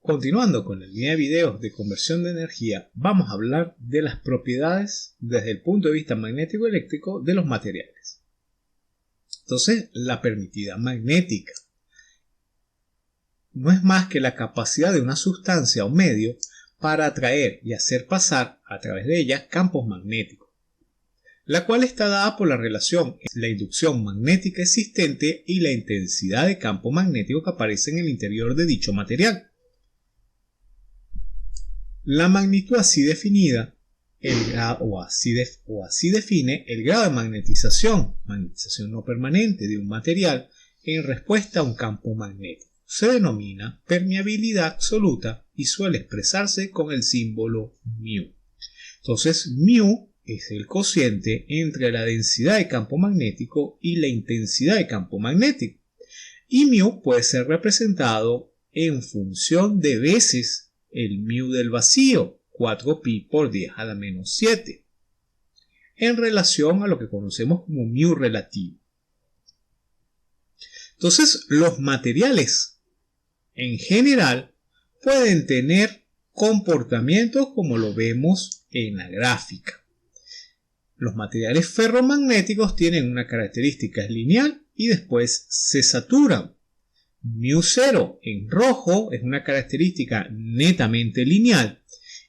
Continuando con la línea de videos de conversión de energía, vamos a hablar de las propiedades desde el punto de vista magnético-eléctrico de los materiales. Entonces, la permittividad magnética no es más que la capacidad de una sustancia o medio para atraer y hacer pasar a través de ella campos magnéticos, la cual está dada por la relación entre la inducción magnética existente y la intensidad de campo magnético que aparece en el interior de dicho material. La magnitud así definida, así define el grado de magnetización no permanente de un material en respuesta a un campo magnético. Se denomina permeabilidad absoluta y suele expresarse con el símbolo μ. Entonces, μ es el cociente entre la densidad de campo magnético y la intensidad de campo magnético. Y μ puede ser representado en función de veces el μ del vacío, 4pi por 10 a la menos 7, en relación a lo que conocemos como μ relativo. Entonces, los materiales en general pueden tener comportamientos como lo vemos en la gráfica. Los materiales ferromagnéticos tienen una característica lineal y después se saturan. μ0 en rojo es una característica netamente lineal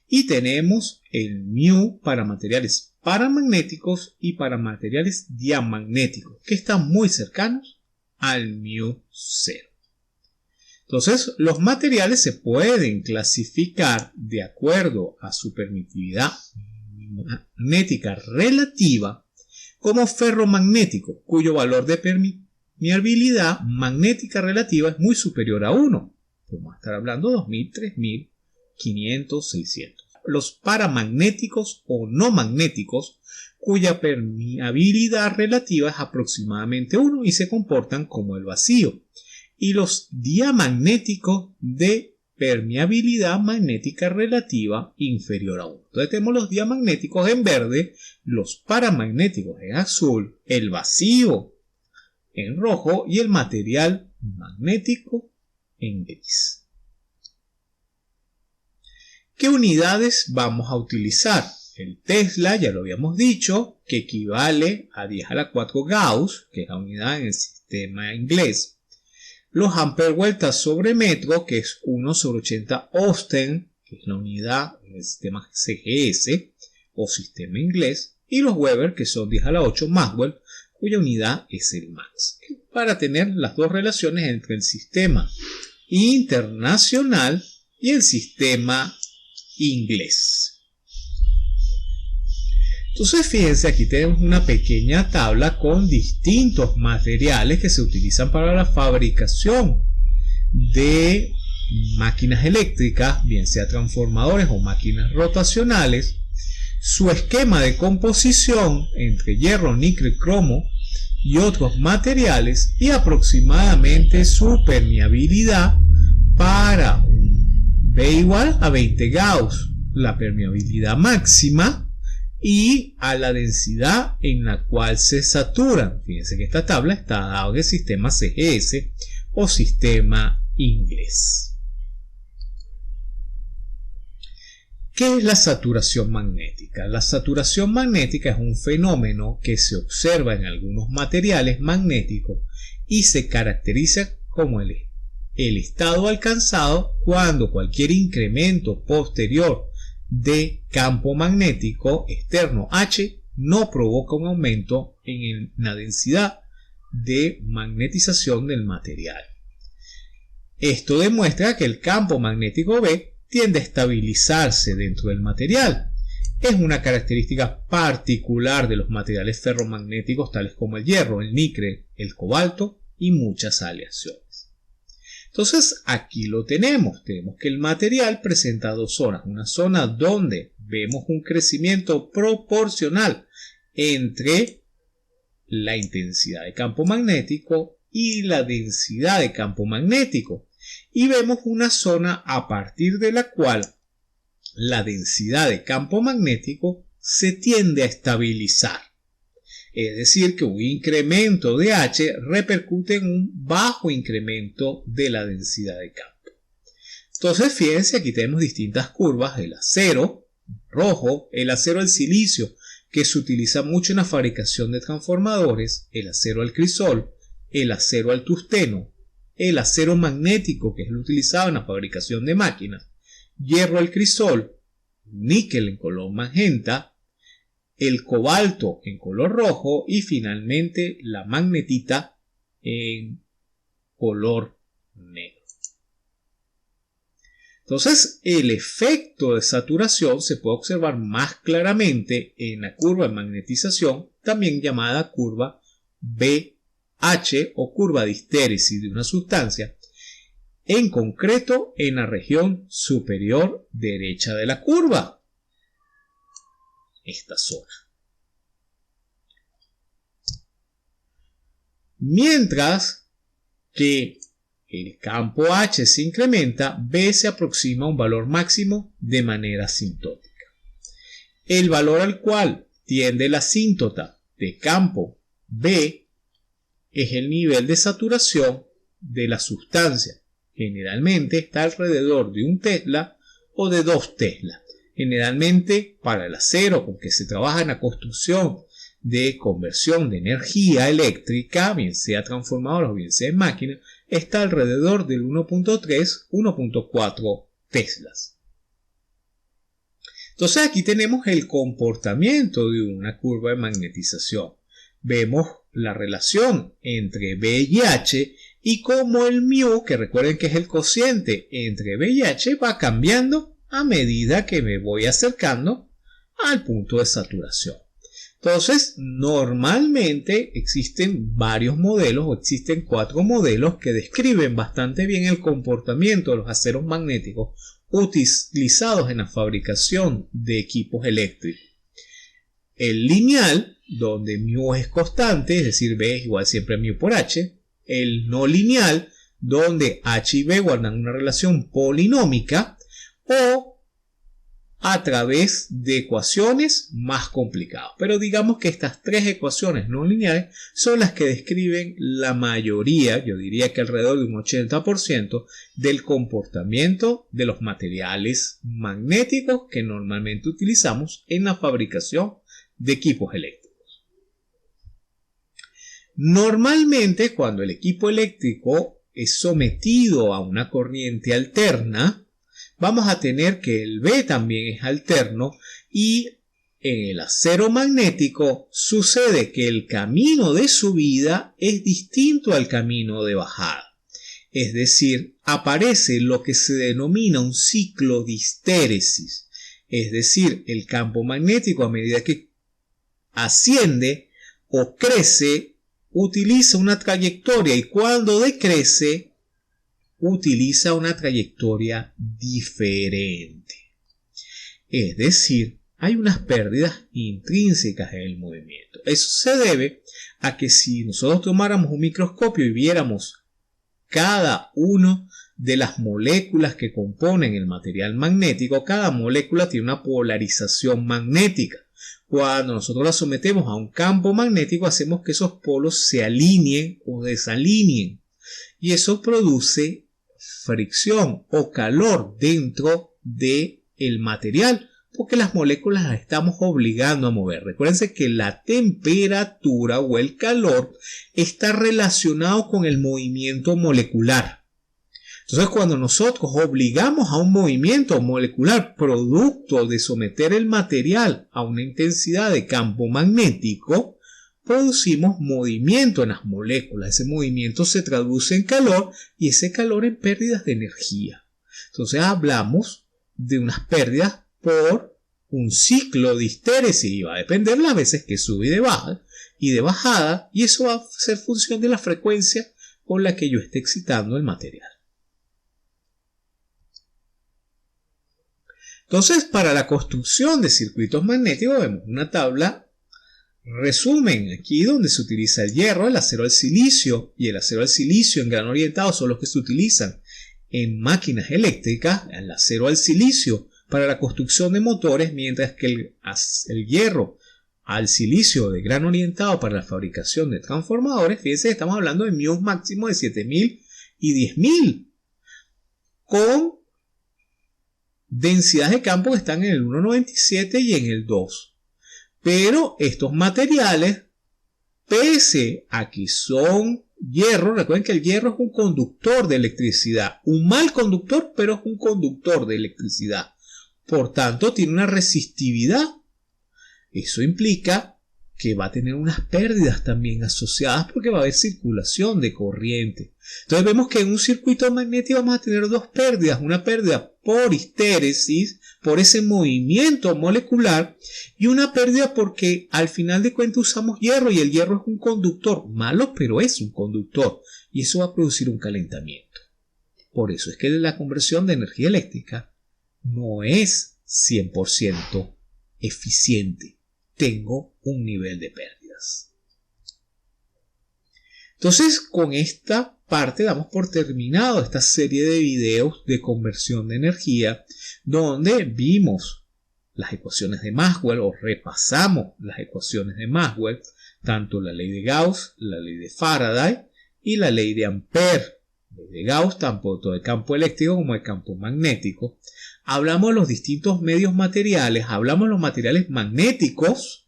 y tenemos el μ para materiales paramagnéticos y para materiales diamagnéticos que están muy cercanos al μ0. Entonces, los materiales se pueden clasificar de acuerdo a su permitividad magnética relativa como ferromagnético, cuyo valor de permeabilidad magnética relativa es muy superior a 1. Podemos estar hablando de 2000, 3000, 500, 600. Los paramagnéticos o no magnéticos, cuya permeabilidad relativa es aproximadamente 1 y se comportan como el vacío. Y los diamagnéticos de permeabilidad magnética relativa inferior a 1. Entonces tenemos los diamagnéticos en verde, los paramagnéticos en azul, el vacío en rojo y el material magnético en gris. ¿Qué unidades vamos a utilizar? El Tesla, ya lo habíamos dicho, que equivale a 10 a la 4 Gauss, que es la unidad en el sistema inglés. Los amperes sobre metro, que es 1 sobre 80 Osten, que es la unidad en el sistema CGS o sistema inglés. Y los Weber, que son 10 a la 8 Maxwell, cuya unidad es el Max. Para tener las dos relaciones entre el sistema internacional y el sistema inglés. Entonces, fíjense, aquí tenemos una pequeña tabla con distintos materiales que se utilizan para la fabricación de máquinas eléctricas, bien sea transformadores o máquinas rotacionales, su esquema de composición entre hierro, níquel, cromo y otros materiales y aproximadamente su permeabilidad para B igual a 20 Gauss, la permeabilidad máxima, y a la densidad en la cual se saturan. Fíjense que esta tabla está dada en el sistema CGS o sistema inglés. ¿Qué es la saturación magnética? La saturación magnética es un fenómeno que se observa en algunos materiales magnéticos y se caracteriza como el estado alcanzado cuando cualquier incremento posterior de campo magnético externo H no provoca un aumento en la densidad de magnetización del material. Esto demuestra que el campo magnético B tiende a estabilizarse dentro del material. Es una característica particular de los materiales ferromagnéticos tales como el hierro, el níquel, el cobalto y muchas aleaciones. Entonces aquí lo tenemos que el material presenta dos zonas, una zona donde vemos un crecimiento proporcional entre la intensidad de campo magnético y la densidad de campo magnético, y vemos una zona a partir de la cual la densidad de campo magnético se tiende a estabilizar. Es decir, que un incremento de H repercute en un bajo incremento de la densidad de campo. Entonces, fíjense, aquí tenemos distintas curvas: el acero rojo, el acero al silicio, que se utiliza mucho en la fabricación de transformadores, el acero al crisol, el acero al tungsteno, el acero magnético, que es el utilizado en la fabricación de máquinas, hierro al crisol, níquel en color magenta, el cobalto en color rojo y finalmente la magnetita en color negro. Entonces, el efecto de saturación se puede observar más claramente en la curva de magnetización, también llamada curva BH o curva de histéresis de una sustancia, en concreto en la región superior derecha de la curva, esta zona. Mientras que el campo H se incrementa, B se aproxima a un valor máximo de manera asintótica. El valor al cual tiende la asíntota de campo B es el nivel de saturación de la sustancia. Generalmente está alrededor de 1 Tesla o de 2 Tesla. Generalmente para el acero con que se trabaja en la construcción de conversión de energía eléctrica, bien sea transformador o bien sea en máquina, está alrededor del 1.3-1.4 Teslas. Entonces aquí tenemos el comportamiento de una curva de magnetización. Vemos la relación entre B y H y cómo el μ, que recuerden que es el cociente entre B y H, va cambiando a medida que me voy acercando al punto de saturación. Entonces, normalmente existen varios modelos, o existen 4 modelos que describen bastante bien el comportamiento de los aceros magnéticos utilizados en la fabricación de equipos eléctricos. El lineal, donde μ es constante, es decir, B es igual siempre a μ por H. El no lineal, donde H y B guardan una relación polinómica, o a través de ecuaciones más complicadas. Pero digamos que estas 3 ecuaciones no lineales son las que describen la mayoría, yo diría que alrededor de un 80% del comportamiento de los materiales magnéticos que normalmente utilizamos en la fabricación de equipos eléctricos. Normalmente, cuando el equipo eléctrico es sometido a una corriente alterna, vamos a tener que el B también es alterno, y en el acero magnético sucede que el camino de subida es distinto al camino de bajada. Es decir, aparece lo que se denomina un ciclo de histéresis. Es decir, el campo magnético, a medida que asciende o crece, utiliza una trayectoria, y cuando decrece, utiliza una trayectoria diferente. Es decir, hay unas pérdidas intrínsecas en el movimiento. Eso se debe a que si nosotros tomáramos un microscopio y viéramos cada una de las moléculas que componen el material magnético, cada molécula tiene una polarización magnética. Cuando nosotros la sometemos a un campo magnético, hacemos que esos polos se alineen o desalineen, y eso produce fricción o calor dentro del material, porque las moléculas las estamos obligando a mover. Recuérdense que la temperatura o el calor está relacionado con el movimiento molecular. Entonces, cuando nosotros obligamos a un movimiento molecular producto de someter el material a una intensidad de campo magnético, producimos movimiento en las moléculas. Ese movimiento se traduce en calor, y ese calor en pérdidas de energía. Entonces hablamos de unas pérdidas por un ciclo de histéresis, y va a depender las veces que sube y de bajada, y eso va a ser función de la frecuencia con la que yo esté excitando el material. Entonces, para la construcción de circuitos magnéticos vemos una tabla resumen aquí donde se utiliza el hierro, el acero al silicio, y el acero al silicio en grano orientado son los que se utilizan en máquinas eléctricas. El acero al silicio para la construcción de motores, mientras que el hierro al silicio de grano orientado para la fabricación de transformadores. Fíjense que estamos hablando de μ máximo de 7000 y 10000, con densidades de campo que están en el 1,97 y en el 2. Pero estos materiales, pese a que son hierro, recuerden que el hierro es un conductor de electricidad, un mal conductor, pero es un conductor de electricidad. Por tanto, tiene una resistividad. Eso implica que va a tener unas pérdidas también asociadas porque va a haber circulación de corriente. Entonces vemos que en un circuito magnético vamos a tener dos pérdidas, una pérdida por histéresis, por ese movimiento molecular, y una pérdida porque al final de cuentas usamos hierro y el hierro es un conductor, malo pero es un conductor, y eso va a producir un calentamiento. Por eso es que la conversión de energía eléctrica no es 100% eficiente. Tengo un nivel de pérdidas. Entonces, con esta parte damos por terminado esta serie de videos de conversión de energía, donde vimos las ecuaciones de Maxwell o repasamos las ecuaciones de Maxwell, tanto la ley de Gauss, la ley de Faraday y la ley de Ampère. La ley de Gauss, tanto del campo eléctrico como del campo magnético. Hablamos de los distintos medios materiales, hablamos de los materiales magnéticos,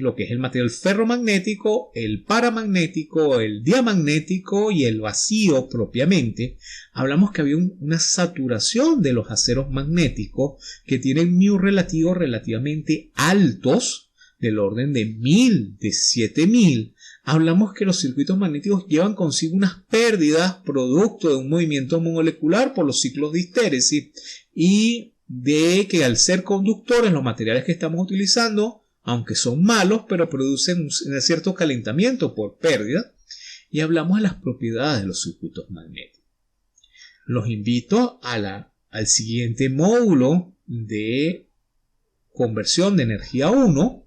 lo que es el material ferromagnético, el paramagnético, el diamagnético y el vacío propiamente. Hablamos que había una saturación de los aceros magnéticos que tienen mu relativos relativamente altos, del orden de 1000, de 7000. Hablamos que los circuitos magnéticos llevan consigo unas pérdidas producto de un movimiento molecular por los ciclos de histéresis y de que al ser conductores los materiales que estamos utilizando, aunque son malos, pero producen un cierto calentamiento por pérdida. Y hablamos de las propiedades de los circuitos magnéticos. Los invito al siguiente módulo de conversión de energía 1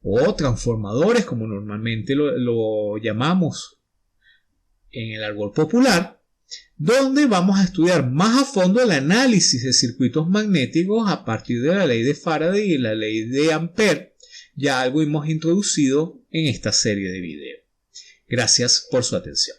o transformadores, como normalmente lo llamamos en el árbol popular, donde vamos a estudiar más a fondo el análisis de circuitos magnéticos a partir de la ley de Faraday y la ley de Ampère, ya algo hemos introducido en esta serie de videos. Gracias por su atención.